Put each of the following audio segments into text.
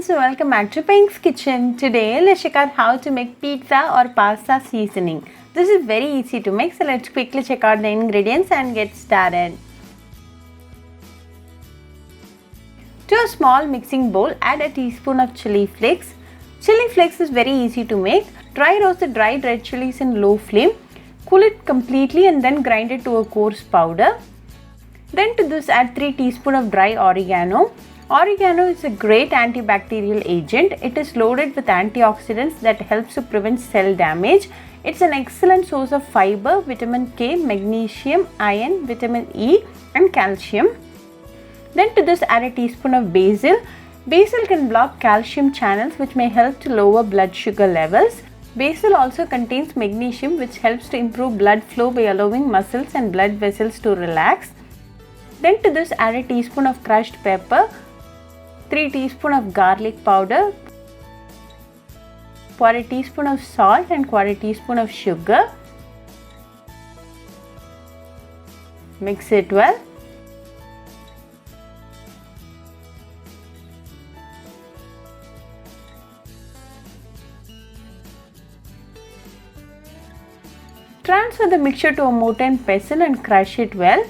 friends, welcome back to Pink's Kitchen. Today let's check out how to make pizza or pasta seasoning. This is very easy to make, so let's quickly check out the ingredients and get started. To a small mixing bowl, add a teaspoon of chilli flakes. Chilli flakes is very easy to make. Dry roast the dried red chilies in low flame. Cool it completely and then grind it to a coarse powder. Then to this add 3 teaspoons of dry oregano. Oregano is a great antibacterial agent. It is loaded with antioxidants that helps to prevent cell damage. It's an excellent source of fiber, vitamin K, magnesium, iron, vitamin E and calcium. Then to this add a teaspoon of basil. Basil can block calcium channels which may help to lower blood sugar levels. Basil also contains magnesium which helps to improve blood flow by allowing muscles and blood vessels to relax. Then to this add a teaspoon of crushed pepper, 3 teaspoons of garlic powder, quarter teaspoon of salt and quarter teaspoon of sugar. Mix it well. Transfer the mixture to a mortar and pestle and crush it well.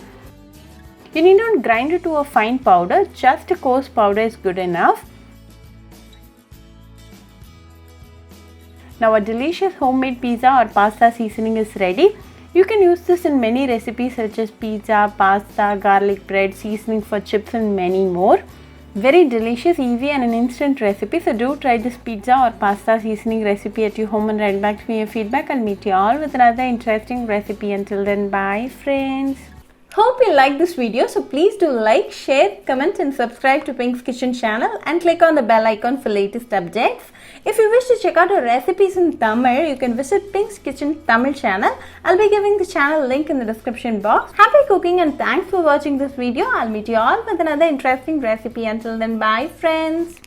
You need not grind it to a fine powder, just a coarse powder is good enough. Now a delicious homemade pizza or pasta seasoning is ready. You can use this in many recipes such as pizza, pasta, garlic bread, seasoning for chips and many more. Very delicious, easy and an instant recipe. So do try this pizza or pasta seasoning recipe at your home and write back to me your feedback. I'll meet you all with another interesting recipe. Until then, bye friends. Hope you like this video, so please do like, share, comment and subscribe to Pink's Kitchen channel and click on the bell icon for latest updates. If you wish to check out our recipes in Tamil, you can visit Pink's Kitchen Tamil channel. I'll be giving the channel link in the description box. Happy cooking and thanks for watching this video. I'll meet you all with another interesting recipe. Until then, bye friends.